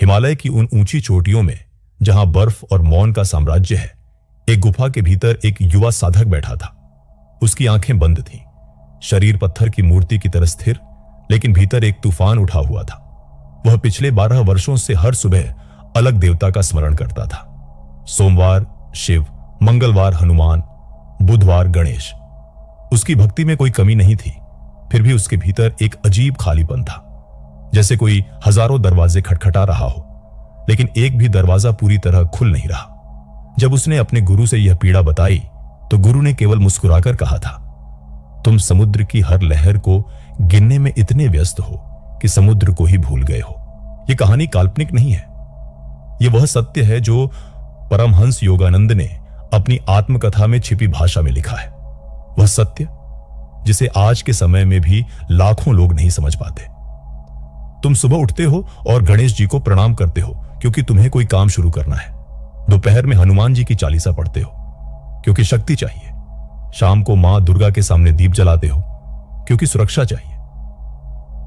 हिमालय की उन ऊंची चोटियों में जहां बर्फ और मौन का साम्राज्य है, एक गुफा के भीतर एक युवा साधक बैठा था। उसकी आंखें बंद थीं, शरीर पत्थर की मूर्ति की तरह स्थिर, लेकिन भीतर एक तूफान उठा हुआ था। वह पिछले 12 वर्षों से हर सुबह अलग देवता का स्मरण करता था। सोमवार शिव, मंगलवार हनुमान, बुधवार गणेश। उसकी भक्ति में कोई कमी नहीं थी, फिर भी उसके भीतर एक अजीब खालीपन था, जैसे कोई हजारों दरवाजे खटखटा रहा हो, लेकिन एक भी दरवाजा पूरी तरह खुल नहीं रहा। जब उसने अपने गुरु से यह पीड़ा बताई तो गुरु ने केवल मुस्कुराकर कहा था, तुम समुद्र की हर लहर को गिनने में इतने व्यस्त हो कि समुद्र को ही भूल गए हो। यह कहानी काल्पनिक नहीं है, यह वह सत्य है जो परमहंस योगानंद ने अपनी आत्मकथा में छिपी भाषा में लिखा है। वह सत्य जिसे आज के समय में भी लाखों लोग नहीं समझ पाते। तुम सुबह उठते हो और गणेश जी को प्रणाम करते हो क्योंकि तुम्हें कोई काम शुरू करना है। दोपहर में हनुमान जी की चालीसा पढ़ते हो क्योंकि शक्ति चाहिए। शाम को मां दुर्गा के सामने दीप जलाते हो क्योंकि सुरक्षा चाहिए।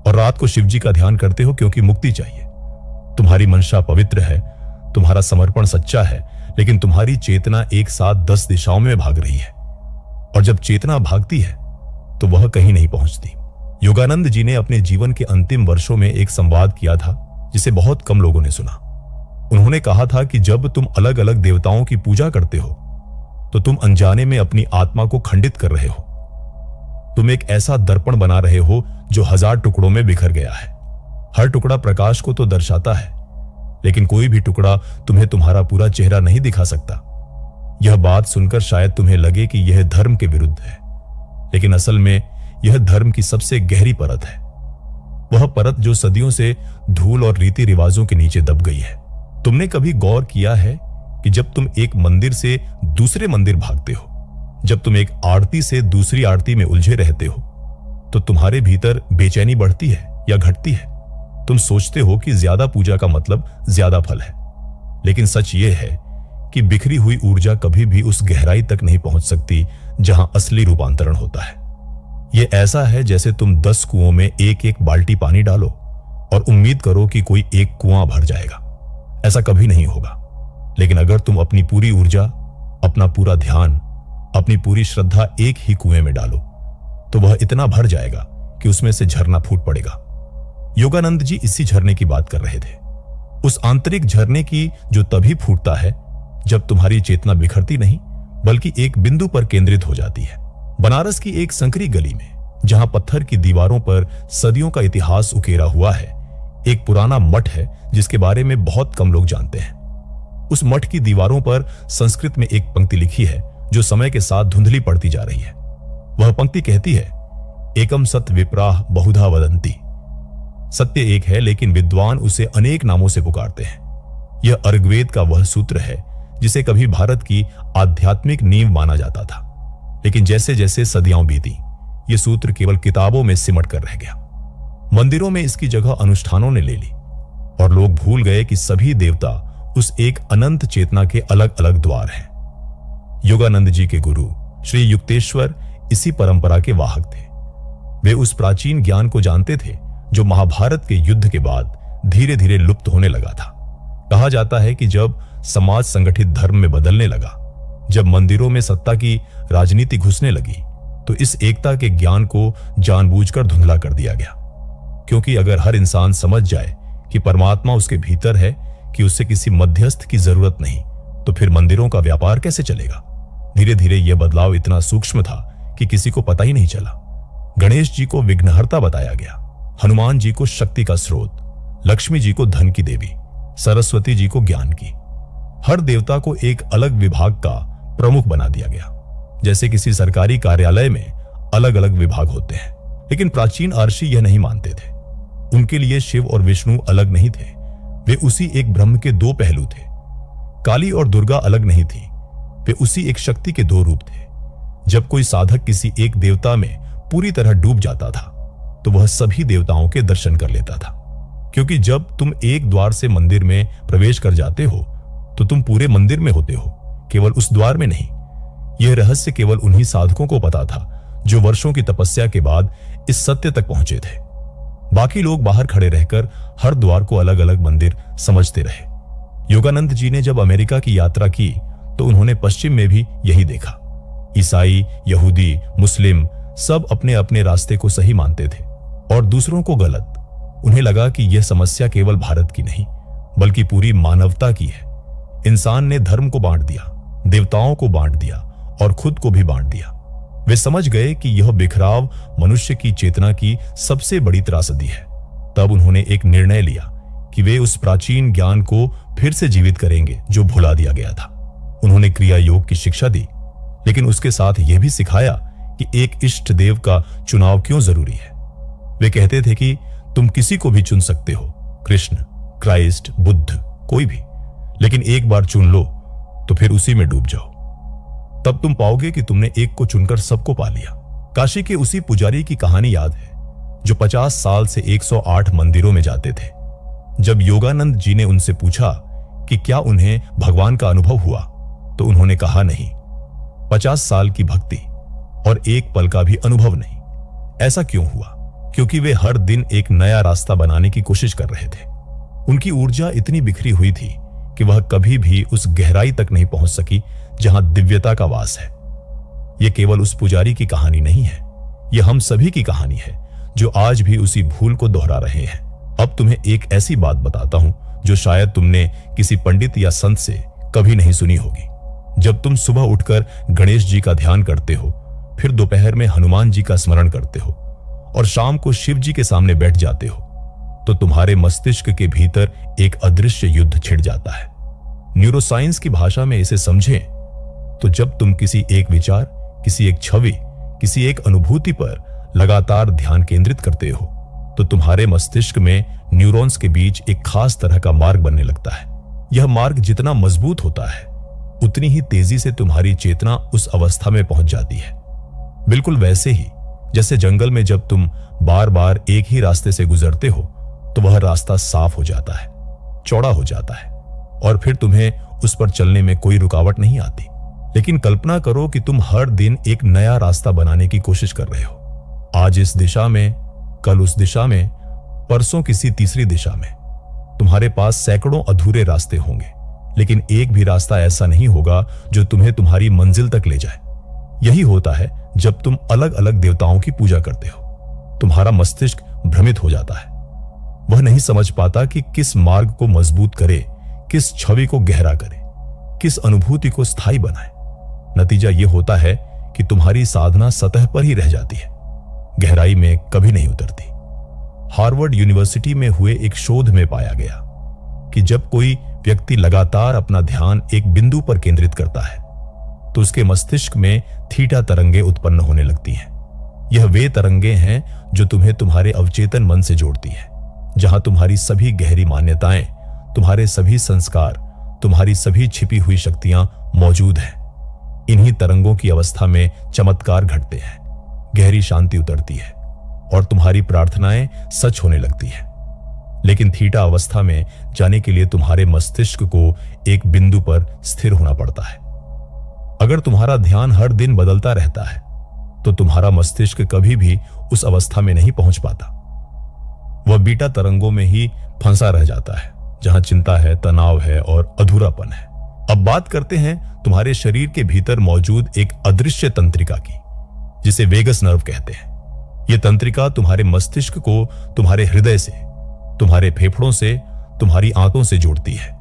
और रात को शिव जी का ध्यान करते हो क्योंकि मुक्ति चाहिए। तुम्हारी मंशा पवित्र है, तुम्हारा समर्पण सच्चा है, लेकिन तुम्हारी चेतना एक साथ 10 दिशाओं में भाग रही है। और जब चेतना भागती है तो वह कहीं नहीं पहुंचती। योगानंद जी ने अपने जीवन के अंतिम वर्षों में एक संवाद किया था जिसे बहुत कम लोगों ने सुना। उन्होंने कहा था कि जब तुम अलग अलग देवताओं की पूजा करते हो तो तुम अनजाने में अपनी आत्मा को खंडित कर रहे हो। तुम एक ऐसा दर्पण बना रहे हो जो 1000 टुकड़ों में बिखर गया है। हर टुकड़ा प्रकाश को तो दर्शाता है, लेकिन कोई भी टुकड़ा तुम्हें तुम्हारा पूरा चेहरा नहीं दिखा सकता। यह बात सुनकर शायद तुम्हें लगे कि यह धर्म के विरुद्ध है, लेकिन असल में यह धर्म की सबसे गहरी परत है। वह परत जो सदियों से धूल और रीति रिवाजों के नीचे दब गई है। तुमने कभी गौर किया है कि जब तुम एक मंदिर से दूसरे मंदिर भागते हो, जब तुम एक आरती से दूसरी आरती में उलझे रहते हो, तो तुम्हारे भीतर बेचैनी बढ़ती है या घटती है? तुम सोचते हो कि ज्यादा पूजा का मतलब ज्यादा फल है, लेकिन सच यह है कि बिखरी हुई ऊर्जा कभी भी उस गहराई तक नहीं पहुंच सकती जहां असली रूपांतरण होता है। यह ऐसा है जैसे तुम 10 कुओं में एक एक बाल्टी पानी डालो और उम्मीद करो कि कोई एक कुआं भर जाएगा। ऐसा कभी नहीं होगा। लेकिन अगर तुम अपनी पूरी ऊर्जा, अपना पूरा ध्यान, अपनी पूरी श्रद्धा एक ही कुएं में डालो तो वह इतना भर जाएगा कि उसमें से झरना फूट पड़ेगा। योगानंद जी इसी झरने की बात कर रहे थे, उस आंतरिक झरने की जो तभी फूटता है जब तुम्हारी चेतना बिखरती नहीं बल्कि एक बिंदु पर केंद्रित हो जाती है। बनारस की एक संकरी गली में, जहां पत्थर की दीवारों पर सदियों का इतिहास उकेरा हुआ है, एक पुराना मठ है जिसके बारे में बहुत कम लोग जानते हैं। उस मठ की दीवारों पर संस्कृत में एक पंक्ति लिखी है जो समय के साथ धुंधली पड़ती जा रही है। वह पंक्ति कहती है, एकम सत विप्राह बहुधा वदंती। सत्य एक है, लेकिन विद्वान उसे अनेक नामों से पुकारते हैं। यह अर्ग्वेद का वह सूत्र है जिसे कभी भारत की आध्यात्मिक नींव माना जाता था, लेकिन जैसे जैसे सदियां बीती यह सूत्र केवल किताबों में सिमट कर रह गया। मंदिरों में इसकी जगह अनुष्ठानों ने ले ली और लोग भूल गए कि सभी देवता उस एक अनंत चेतना के अलग अलग द्वार हैं। योगानंद जी के गुरु श्री युक्तेश्वर इसी परंपरा के वाहक थे। वे उस प्राचीन ज्ञान को जानते थे जो महाभारत के युद्ध के बाद धीरे धीरे लुप्त होने लगा था। कहा जाता है कि जब समाज संगठित धर्म में बदलने लगा, जब मंदिरों में सत्ता की राजनीति घुसने लगी, तो इस एकता के ज्ञान को जानबूझकर धुंधला कर दिया गया। क्योंकि अगर हर इंसान समझ जाए कि परमात्मा उसके भीतर है, कि उससे किसी मध्यस्थ की जरूरत नहीं, तो फिर मंदिरों का व्यापार कैसे चलेगा? धीरे धीरे यह बदलाव इतना सूक्ष्म था कि किसी को पता ही नहीं चला। गणेश जी को विघ्नहर्ता बताया गया, हनुमान जी को शक्ति का स्रोत, लक्ष्मी जी को धन की देवी, सरस्वती जी को ज्ञान की। हर देवता को एक अलग विभाग का प्रमुख बना दिया गया, जैसे किसी सरकारी कार्यालय में अलग अलग विभाग होते हैं। लेकिन प्राचीन अर्षि यह नहीं मानते थे। उनके लिए शिव और विष्णु अलग नहीं थे, वे उसी एक ब्रह्म के 2 पहलू थे। काली और दुर्गा अलग नहीं थी, वे उसी एक शक्ति के 2 रूप थे। जब कोई साधक किसी एक देवता में पूरी तरह डूब जाता था तो वह सभी देवताओं के दर्शन कर लेता था। क्योंकि जब तुम एक द्वार से मंदिर में प्रवेश कर जाते हो तो तुम पूरे मंदिर में होते हो, केवल उस द्वार में नहीं। यह रहस्य केवल उन्हीं साधकों को पता था जो वर्षों की तपस्या के बाद इस सत्य तक पहुंचे थे। बाकी लोग बाहर खड़े रहकर हर द्वार को अलग अलग मंदिर समझते रहे। योगानंद जी ने जब अमेरिका की यात्रा की तो उन्होंने पश्चिम में भी यही देखा। ईसाई, यहूदी, मुस्लिम सब अपने अपने रास्ते को सही मानते थे और दूसरों को गलत। उन्हें लगा कि यह समस्या केवल भारत की नहीं बल्कि पूरी मानवता की है। इंसान ने धर्म को बांट दिया, देवताओं को बांट दिया और खुद को भी बांट दिया। वे समझ गए कि यह बिखराव मनुष्य की चेतना की सबसे बड़ी त्रासदी है। तब उन्होंने एक निर्णय लिया कि वे उस प्राचीन ज्ञान को फिर से जीवित करेंगे जो भुला दिया गया था। उन्होंने क्रिया योग की शिक्षा दी, लेकिन उसके साथ यह भी सिखाया कि एक इष्ट देव का चुनाव क्यों जरूरी है। वे कहते थे कि तुम किसी को भी चुन सकते हो, कृष्ण, क्राइस्ट, बुद्ध, कोई भी, लेकिन एक बार चुन लो तो फिर उसी में डूब जाओ। तब तुम पाओगे कि तुमने एक को चुनकर सबको पा लिया। काशी के उसी पुजारी की कहानी याद है जो 50 साल से 108 मंदिरों में जाते थे। जब योगानंद जी ने उनसे पूछा कि क्या उन्हें भगवान का अनुभव हुआ तो उन्होंने कहा नहीं। 50 साल की भक्ति और एक पल का भी अनुभव नहीं। ऐसा क्यों हुआ? क्योंकि वे हर दिन एक नया रास्ता बनाने की कोशिश कर रहे थे। उनकी ऊर्जा इतनी बिखरी हुई थी कि वह कभी भी उस गहराई तक नहीं पहुंच सकी जहां दिव्यता का वास है। यह केवल उस पुजारी की कहानी नहीं है, यह हम सभी की कहानी है जो आज भी उसी भूल को दोहरा रहे हैं। अब तुम्हें एक ऐसी बात बताता हूं जो शायद तुमने किसी पंडित या संत से कभी नहीं सुनी होगी। जब तुम सुबह उठकर गणेश जी का ध्यान करते हो, फिर दोपहर में हनुमान जी का स्मरण करते हो और शाम को शिव जी के सामने बैठ जाते हो, तो तुम्हारे मस्तिष्क के भीतर एक अदृश्य युद्ध छिड़ जाता है। न्यूरोसाइंस की भाषा में इसे समझें तो जब तुम किसी एक विचार, किसी एक छवि, किसी एक अनुभूति पर लगातार ध्यान केंद्रित करते हो तो तुम्हारे मस्तिष्क में न्यूरॉन्स के बीच एक खास तरह का मार्ग बनने लगता है। यह मार्ग जितना मजबूत होता है उतनी ही तेजी से तुम्हारी चेतना उस अवस्था में पहुंच जाती है। बिल्कुल वैसे ही जैसे जंगल में जब तुम बार बार एक ही रास्ते से गुजरते हो तो वह रास्ता साफ हो जाता है, चौड़ा हो जाता है और फिर तुम्हें उस पर चलने में कोई रुकावट नहीं आती। लेकिन कल्पना करो कि तुम हर दिन एक नया रास्ता बनाने की कोशिश कर रहे हो। आज इस दिशा में, कल उस दिशा में, परसों किसी तीसरी दिशा में। तुम्हारे पास सैकड़ों अधूरे रास्ते होंगे, लेकिन एक भी रास्ता ऐसा नहीं होगा जो तुम्हें तुम्हारी मंजिल तक ले जाए। यही होता है जब तुम अलग अलग देवताओं की पूजा करते हो। तुम्हारा मस्तिष्क भ्रमित हो जाता है। वह नहीं समझ पाता कि किस मार्ग को मजबूत करे, किस छवि को गहरा करे, किस अनुभूति को स्थायी बनाए। नतीजा यह होता है कि तुम्हारी साधना सतह पर ही रह जाती है, गहराई में कभी नहीं उतरती। हार्वर्ड यूनिवर्सिटी में हुए एक शोध में पाया गया कि जब कोई व्यक्ति लगातार अपना ध्यान एक बिंदु पर केंद्रित करता है तो उसके मस्तिष्क में थीटा तरंगे उत्पन्न होने लगती हैं। यह वे तरंगे हैं जो तुम्हें तुम्हारे अवचेतन मन से जोड़ती है, जहां तुम्हारी सभी गहरी मान्यताएं, तुम्हारे सभी संस्कार, तुम्हारी सभी छिपी हुई शक्तियां मौजूद हैं। इन्हीं तरंगों की अवस्था में चमत्कार घटते हैं, गहरी शांति उतरती है और तुम्हारी प्रार्थनाएं सच होने लगती है। लेकिन थीटा अवस्था में जाने के लिए तुम्हारे मस्तिष्क को एक बिंदु पर स्थिर होना पड़ता है। अगर तुम्हारा ध्यान हर दिन बदलता रहता है तो तुम्हारा मस्तिष्क कभी भी उस अवस्था में नहीं पहुंच पाता। वह बीटा तरंगों में ही फंसा रह जाता है, जहां चिंता है, तनाव है और अधूरापन है। अब बात करते हैं तुम्हारे शरीर के भीतर मौजूद एक अदृश्य तंत्रिका की, जिसे वेगस नर्व कहते हैं। यह तंत्रिका तुम्हारे मस्तिष्क को तुम्हारे हृदय से, तुम्हारे फेफड़ों से, तुम्हारी आंतों से जोड़ती है।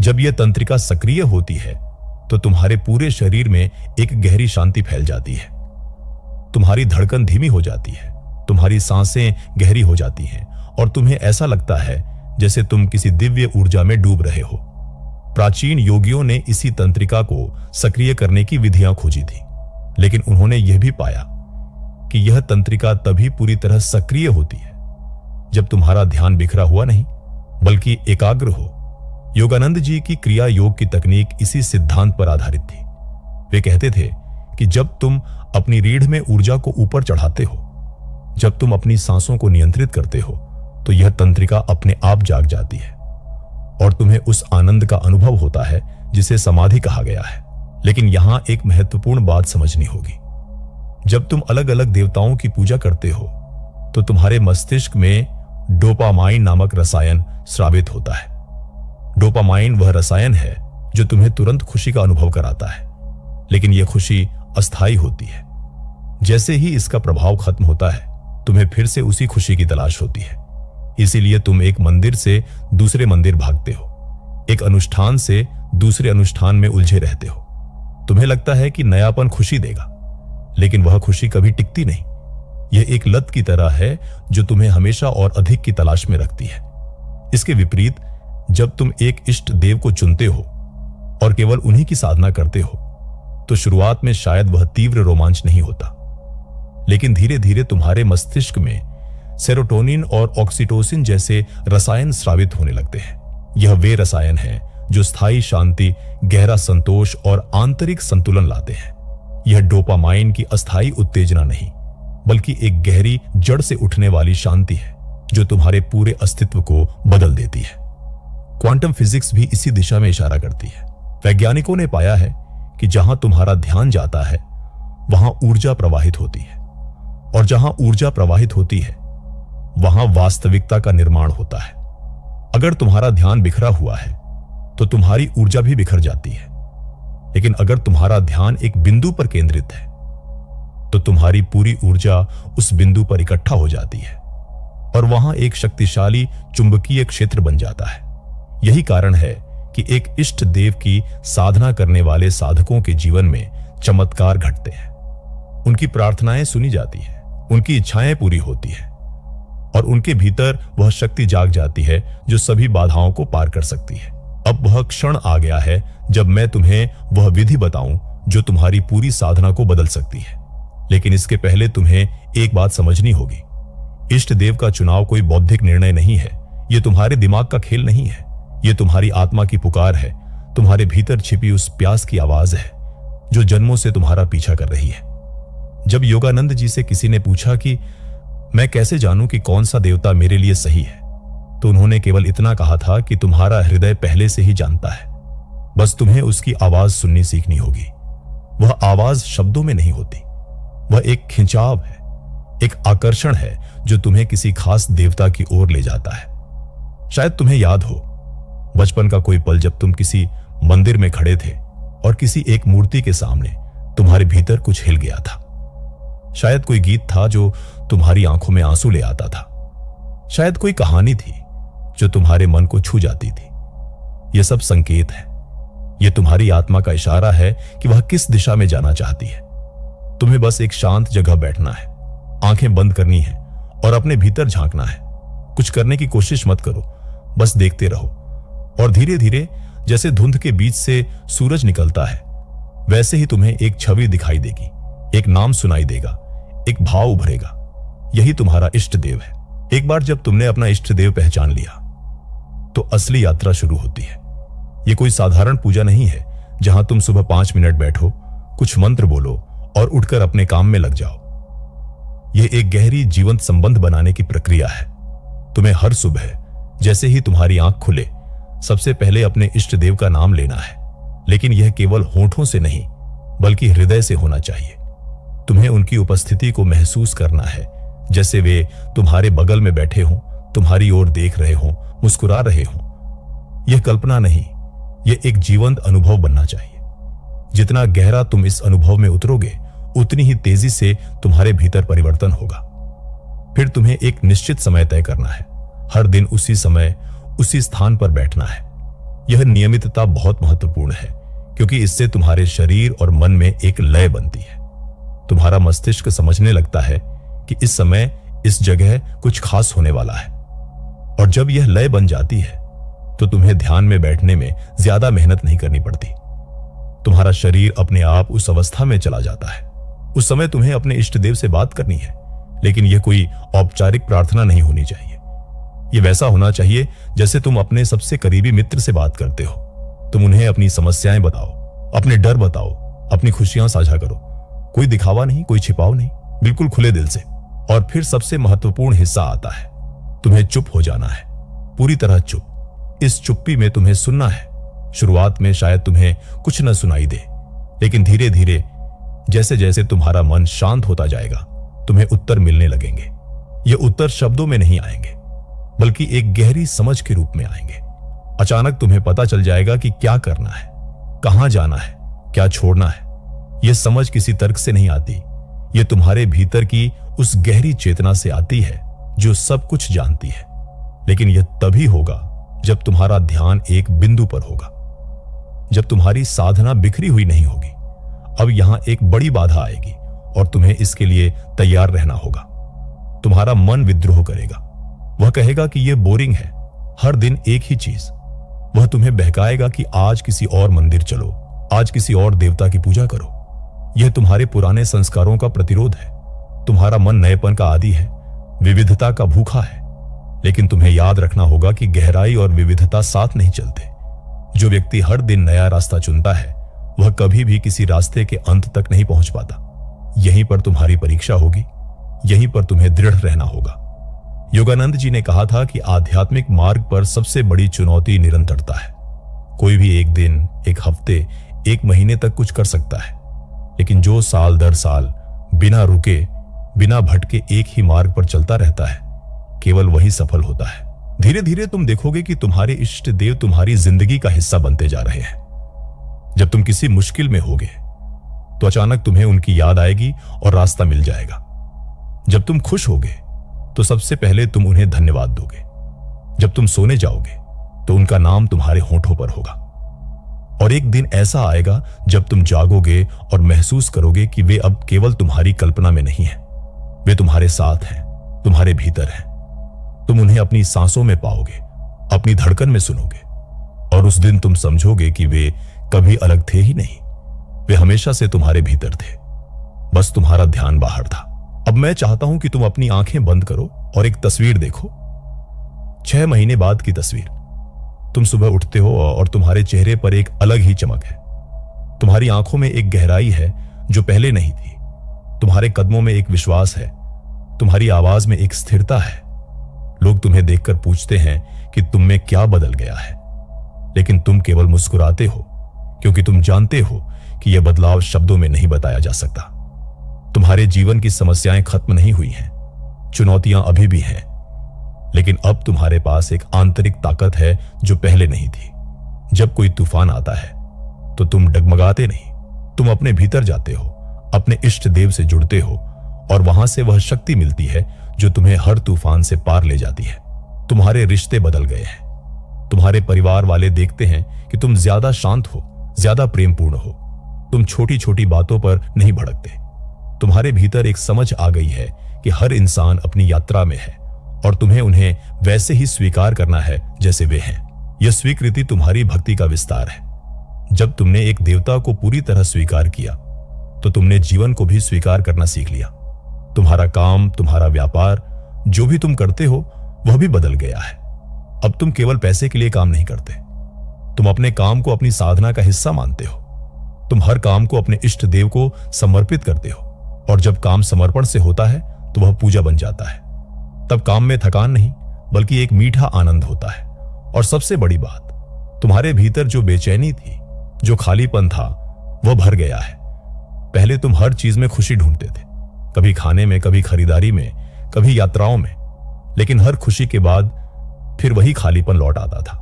जब यह तंत्रिका सक्रिय होती है तो तुम्हारे पूरे शरीर में एक गहरी शांति फैल जाती है। तुम्हारी धड़कन धीमी हो जाती है, तुम्हारी सांसें गहरी हो जाती हैं और तुम्हें ऐसा लगता है जैसे तुम किसी दिव्य ऊर्जा में डूब रहे हो। प्राचीन योगियों ने इसी तंत्रिका को सक्रिय करने की विधियां खोजी थी, लेकिन उन्होंने यह भी पाया कि यह तंत्रिका तभी पूरी तरह सक्रिय होती है जब तुम्हारा ध्यान बिखरा हुआ नहीं बल्कि एकाग्र हो। योगानंद जी की क्रिया योग की तकनीक इसी सिद्धांत पर आधारित थी। वे कहते थे कि जब तुम अपनी रीढ़ में ऊर्जा को ऊपर चढ़ाते हो, जब तुम अपनी सांसों को नियंत्रित करते हो, तो यह तंत्रिका अपने आप जाग जाती है और तुम्हें उस आनंद का अनुभव होता है जिसे समाधि कहा गया है। लेकिन यहां एक महत्वपूर्ण बात समझनी होगी। जब तुम अलग अलग देवताओं की पूजा करते हो तो तुम्हारे मस्तिष्क में डोपामाइन नामक रसायन स्रावित होता है। डोपामाइन वह रसायन है जो तुम्हें तुरंत खुशी का अनुभव कराता है, लेकिन यह खुशी अस्थायी होती है। जैसे ही इसका प्रभाव खत्म होता है, तुम्हें फिर से उसी खुशी की तलाश होती है। इसीलिए तुम एक मंदिर से दूसरे मंदिर भागते हो, एक अनुष्ठान से दूसरे अनुष्ठान में उलझे रहते हो। तुम्हें लगता है कि नयापन खुशी देगा, लेकिन वह खुशी कभी टिकती नहीं। यह एक लत की तरह है जो तुम्हें हमेशा और अधिक की तलाश में रखती है। इसके विपरीत, जब तुम एक इष्ट देव को चुनते हो और केवल उन्हीं की साधना करते हो, तो शुरुआत में शायद वह तीव्र रोमांच नहीं होता, लेकिन धीरे धीरे तुम्हारे मस्तिष्क में सेरोटोनिन और ऑक्सीटोसिन जैसे रसायन स्रावित होने लगते हैं। यह वे रसायन हैं जो स्थायी शांति, गहरा संतोष और आंतरिक संतुलन लाते हैं। यह डोपामाइन की अस्थायी उत्तेजना नहीं, बल्कि एक गहरी जड़ से उठने वाली शांति है जो तुम्हारे पूरे अस्तित्व को बदल देती है। क्वांटम फिजिक्स भी इसी दिशा में इशारा करती है। वैज्ञानिकों ने पाया है कि जहां तुम्हारा ध्यान जाता है, वहां ऊर्जा प्रवाहित होती है, और जहां ऊर्जा प्रवाहित होती है, वहां वास्तविकता का निर्माण होता है। अगर तुम्हारा ध्यान बिखरा हुआ है, तो तुम्हारी ऊर्जा भी बिखर जाती है। लेकिन अगर तुम्हारा ध्यान एक बिंदु पर केंद्रित है, तो तुम्हारी पूरी ऊर्जा उस बिंदु पर इकट्ठा हो जाती है और वहां एक शक्तिशाली चुंबकीय क्षेत्र बन जाता है। यही कारण है कि एक इष्ट देव की साधना करने वाले साधकों के जीवन में चमत्कार घटते हैं। उनकी प्रार्थनाएं सुनी जाती हैं, उनकी इच्छाएं पूरी होती हैं और उनके भीतर वह शक्ति जाग जाती है जो सभी बाधाओं को पार कर सकती है। अब वह क्षण आ गया है जब मैं तुम्हें वह विधि बताऊं जो तुम्हारी पूरी साधना को बदल सकती है। लेकिन इसके पहले तुम्हें एक बात समझनी होगी। इष्ट देव का चुनाव कोई बौद्धिक निर्णय नहीं है। यह तुम्हारे दिमाग का खेल नहीं है। यह तुम्हारी आत्मा की पुकार है, तुम्हारे भीतर छिपी उस प्यास की आवाज है जो जन्मों से तुम्हारा पीछा कर रही है। जब योगानंद जी से किसी ने पूछा कि मैं कैसे जानूं कि कौन सा देवता मेरे लिए सही है, तो उन्होंने केवल इतना कहा था कि तुम्हारा हृदय पहले से ही जानता है। बस तुम्हें उसकी आवाज सुननी सीखनी होगी। वह आवाज शब्दों में नहीं होती, वह एक खिंचाव है, एक आकर्षण है जो तुम्हें किसी खास देवता की ओर ले जाता है। शायद तुम्हें याद हो बचपन का कोई पल जब तुम किसी मंदिर में खड़े थे और किसी एक मूर्ति के सामने तुम्हारे भीतर कुछ हिल गया था। शायद कोई गीत था जो तुम्हारी आंखों में आंसू ले आता था। शायद कोई कहानी थी जो तुम्हारे मन को छू जाती थी। यह सब संकेत है। यह तुम्हारी आत्मा का इशारा है कि वह किस दिशा में जाना चाहती है। तुम्हें बस एक शांत जगह बैठना है, आंखें बंद करनी है और अपने भीतर झांकना है। कुछ करने की कोशिश मत करो, बस देखते रहो। और धीरे धीरे जैसे धुंध के बीच से सूरज निकलता है, वैसे ही तुम्हें एक छवि दिखाई देगी, एक नाम सुनाई देगा, एक भाव उभरेगा। यही तुम्हारा इष्ट देव है। एक बार जब तुमने अपना इष्ट देव पहचान लिया, तो असली यात्रा शुरू होती है। यह कोई साधारण पूजा नहीं है जहां तुम सुबह 5 मिनट बैठो, कुछ मंत्र बोलो और उठकर अपने काम में लग जाओ। यह एक गहरी जीवंत संबंध बनाने की प्रक्रिया है। तुम्हें हर सुबह जैसे ही तुम्हारी आंख खुले, सबसे पहले अपने इष्ट देव का नाम लेना है। लेकिन यह केवल होठों से नहीं, बल्कि हृदय से होना चाहिए। तुम्हें उनकी उपस्थिति को महसूस करना है, जैसे वे तुम्हारे बगल में बैठे हों, तुम्हारी ओर देख रहे हों, मुस्कुरा रहे हों। यह कल्पना नहीं, यह एक जीवंत अनुभव बनना चाहिए। जितना गहरा तुम इस अनुभव में उतरोगे, उतनी ही तेजी से तुम्हारे भीतर परिवर्तन होगा। फिर तुम्हें एक निश्चित समय तय करना है। हर दिन उसी समय, उसी स्थान पर बैठना है। यह नियमितता बहुत महत्वपूर्ण है, क्योंकि इससे तुम्हारे शरीर और मन में एक लय बनती है। तुम्हारा मस्तिष्क समझने लगता है कि इस समय, इस जगह कुछ खास होने वाला है। और जब यह लय बन जाती है, तो तुम्हें ध्यान में बैठने में ज्यादा मेहनत नहीं करनी पड़ती। तुम्हारा शरीर अपने आप उस अवस्था में चला जाता है। उस समय तुम्हें अपने इष्ट देव से बात करनी है, लेकिन यह कोई औपचारिक प्रार्थना नहीं होनी चाहिए। यह वैसा होना चाहिए जैसे तुम अपने सबसे करीबी मित्र से बात करते हो। तुम उन्हें अपनी समस्याएं बताओ, अपने डर बताओ, अपनी खुशियां साझा करो। कोई दिखावा नहीं, कोई छिपाव नहीं, बिल्कुल खुले दिल से। और फिर सबसे महत्वपूर्ण हिस्सा आता है, तुम्हें चुप हो जाना है, पूरी तरह चुप। इस चुप्पी में तुम्हें सुनना है। शुरुआत में शायद तुम्हें कुछ न सुनाई दे, लेकिन धीरे धीरे जैसे जैसे तुम्हारा मन शांत होता जाएगा, तुम्हें उत्तर मिलने लगेंगे। ये उत्तर शब्दों में नहीं आएंगे, बल्कि एक गहरी समझ के रूप में आएंगे। अचानक तुम्हें पता चल जाएगा कि क्या करना है, कहां जाना है, क्या छोड़ना है। यह समझ किसी तर्क से नहीं आती, यह तुम्हारे भीतर की उस गहरी चेतना से आती है जो सब कुछ जानती है। लेकिन यह तभी होगा जब तुम्हारा ध्यान एक बिंदु पर होगा, जब तुम्हारी साधना बिखरी हुई नहीं होगी। अब यहां एक बड़ी बाधा आएगी और तुम्हें इसके लिए तैयार रहना होगा। तुम्हारा मन विद्रोह करेगा, वह कहेगा कि यह बोरिंग है, हर दिन एक ही चीज। वह तुम्हें बहकाएगा कि आज किसी और मंदिर चलो, आज किसी और देवता की पूजा करो। यह तुम्हारे पुराने संस्कारों का प्रतिरोध है। तुम्हारा मन नएपन का आदी है, विविधता का भूखा है। लेकिन तुम्हें याद रखना होगा कि गहराई और विविधता साथ नहीं चलते। जो व्यक्ति हर दिन नया रास्ता चुनता है वह कभी भी किसी रास्ते के अंत तक नहीं पहुंच पाता। यहीं पर तुम्हारी परीक्षा होगी, यहीं पर तुम्हें दृढ़ रहना होगा। योगानंद जी ने कहा था कि आध्यात्मिक मार्ग पर सबसे बड़ी चुनौती निरंतरता है। कोई भी एक दिन, एक हफ्ते, एक महीने तक कुछ कर सकता है, लेकिन जो साल दर साल बिना रुके, बिना भटके एक ही मार्ग पर चलता रहता है, केवल वही सफल होता है। धीरे धीरे तुम देखोगे कि तुम्हारे इष्ट देव तुम्हारी जिंदगी का हिस्सा बनते जा रहे हैं। जब तुम किसी मुश्किल में होगे तो अचानक तुम्हें उनकी याद आएगी और रास्ता मिल जाएगा। जब तुम खुश होगे तो सबसे पहले तुम उन्हें धन्यवाद दोगे। जब तुम सोने जाओगे तो उनका नाम तुम्हारे होठों पर होगा। और एक दिन ऐसा आएगा जब तुम जागोगे और महसूस करोगे कि वे अब केवल तुम्हारी कल्पना में नहीं है, वे तुम्हारे साथ हैं, तुम्हारे भीतर हैं। तुम उन्हें अपनी सांसों में पाओगे, अपनी धड़कन में सुनोगे, और उस दिन तुम समझोगे कि वे कभी अलग थे ही नहीं, वे हमेशा से तुम्हारे भीतर थे, बस तुम्हारा ध्यान बाहर था। अब मैं चाहता हूं कि तुम अपनी आंखें बंद करो और एक तस्वीर देखो। 6 महीने बाद की तस्वीर। तुम सुबह उठते हो और तुम्हारे चेहरे पर एक अलग ही चमक है। तुम्हारी आंखों में एक गहराई है जो पहले नहीं थी। तुम्हारे कदमों में एक विश्वास है, तुम्हारी आवाज में एक स्थिरता है। लोग तुम्हें देखकर पूछते हैं कि तुम में क्या बदल गया है, लेकिन तुम केवल मुस्कुराते हो, क्योंकि तुम जानते हो कि यह बदलाव शब्दों में नहीं बताया जा सकता। तुम्हारे जीवन की समस्याएं खत्म नहीं हुई हैं, चुनौतियां अभी भी हैं, लेकिन अब तुम्हारे पास एक आंतरिक ताकत है जो पहले नहीं थी। जब कोई तूफान आता है तो तुम डगमगाते नहीं, तुम अपने भीतर जाते हो, अपने इष्ट देव से जुड़ते हो, और वहां से वह शक्ति मिलती है जो तुम्हें हर तूफान से पार ले जाती है। तुम्हारे रिश्ते बदल गए हैं। तुम्हारे परिवार वाले देखते हैं कि तुम ज्यादा शांत हो, ज्यादा प्रेमपूर्ण हो। तुम छोटी छोटी बातों पर नहीं भड़कते। तुम्हारे भीतर एक समझ आ गई है कि हर इंसान अपनी यात्रा में है और तुम्हें उन्हें वैसे ही स्वीकार करना है जैसे वे हैं। यह स्वीकृति तुम्हारी भक्ति का विस्तार है। जब तुमने एक देवता को पूरी तरह स्वीकार किया तो तुमने जीवन को भी स्वीकार करना सीख लिया। तुम्हारा काम, तुम्हारा व्यापार, जो भी तुम करते हो वह भी बदल गया है। अब तुम केवल पैसे के लिए काम नहीं करते, तुम अपने काम को अपनी साधना का हिस्सा मानते हो। तुम हर काम को अपने इष्ट देव को समर्पित करते हो, और जब काम समर्पण से होता है तो वह पूजा बन जाता है। तब काम में थकान नहीं, बल्कि एक मीठा आनंद होता है। और सबसे बड़ी बात, तुम्हारे भीतर जो बेचैनी थी, जो खालीपन था, वह भर गया है। पहले तुम हर चीज में खुशी ढूंढते थे, कभी खाने में, कभी खरीदारी में, कभी यात्राओं में, लेकिन हर खुशी के बाद फिर वही खालीपन लौट आता था।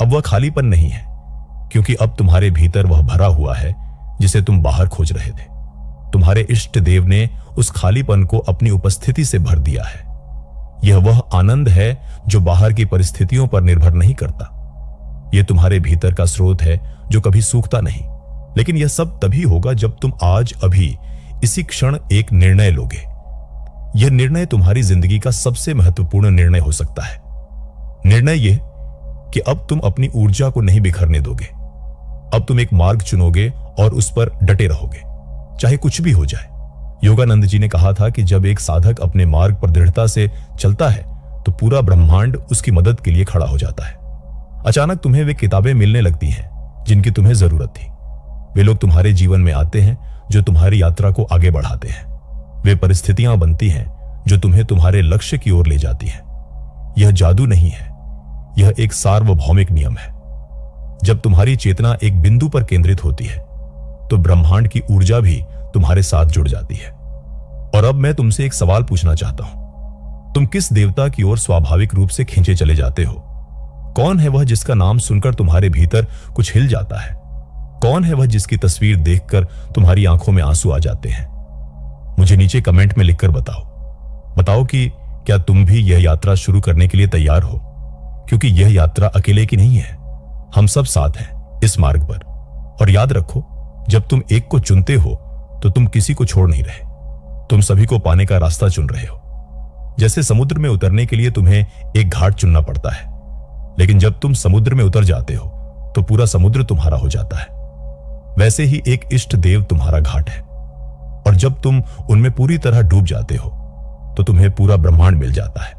अब वह खालीपन नहीं है, क्योंकि अब तुम्हारे भीतर वह भरा हुआ है जिसे तुम बाहर खोज रहे थे। तुम्हारे इष्ट देव ने उस खालीपन को अपनी उपस्थिति से भर दिया है। यह वह आनंद है जो बाहर की परिस्थितियों पर निर्भर नहीं करता। यह तुम्हारे भीतर का स्रोत है जो कभी सूखता नहीं। लेकिन यह सब तभी होगा जब तुम आज, अभी, इसी क्षण एक निर्णय लोगे। यह निर्णय तुम्हारी जिंदगी का सबसे महत्वपूर्ण निर्णय हो सकता है। निर्णय यह कि अब तुम अपनी ऊर्जा को नहीं बिखरने दोगे। अब तुम एक मार्ग चुनोगे और उस पर डटे रहोगे, चाहे कुछ भी हो जाए। योगानंद जी ने कहा था कि जब एक साधक अपने मार्ग पर दृढ़ता से चलता है तो पूरा ब्रह्मांड उसकी मदद के लिए खड़ा हो जाता है। अचानक तुम्हें वे किताबें मिलने लगती हैं जिनकी तुम्हें जरूरत थी। वे लोग तुम्हारे जीवन में आते हैं जो तुम्हारी यात्रा को आगे बढ़ाते हैं। वे परिस्थितियां बनती हैं जो तुम्हें तुम्हारे लक्ष्य की ओर ले जाती हैं। यह जादू नहीं है, यह एक सार्वभौमिक नियम है। जब तुम्हारी चेतना एक बिंदु पर केंद्रित होती है तो ब्रह्मांड की ऊर्जा भी तुम्हारे साथ जुड़ जाती है। और अब मैं तुमसे एक सवाल पूछना चाहता हूं। तुम किस देवता की ओर स्वाभाविक रूप से खींचे चले जाते हो? कौन है वह जिसका नाम सुनकर तुम्हारे भीतर कुछ हिल जाता है? कौन है वह जिसकी तस्वीर देखकर तुम्हारी आंखों में आंसू आ जाते हैं? मुझे नीचे कमेंट में लिखकर बताओ कि क्या तुम भी यह यात्रा शुरू करने के लिए तैयार हो? क्योंकि यह यात्रा अकेले की नहीं है, हम सब साथ हैं इस मार्ग पर। और याद रखो, जब तुम एक को चुनते हो तो तुम किसी को छोड़ नहीं रहे, तुम सभी को पाने का रास्ता चुन रहे हो। जैसे समुद्र में उतरने के लिए तुम्हें एक घाट चुनना पड़ता है, लेकिन जब तुम समुद्र में उतर जाते हो तो पूरा समुद्र तुम्हारा हो जाता है। वैसे ही एक इष्ट देव तुम्हारा घाट है, और जब तुम उनमें पूरी तरह डूब जाते हो तो तुम्हें पूरा ब्रह्मांड मिल जाता है।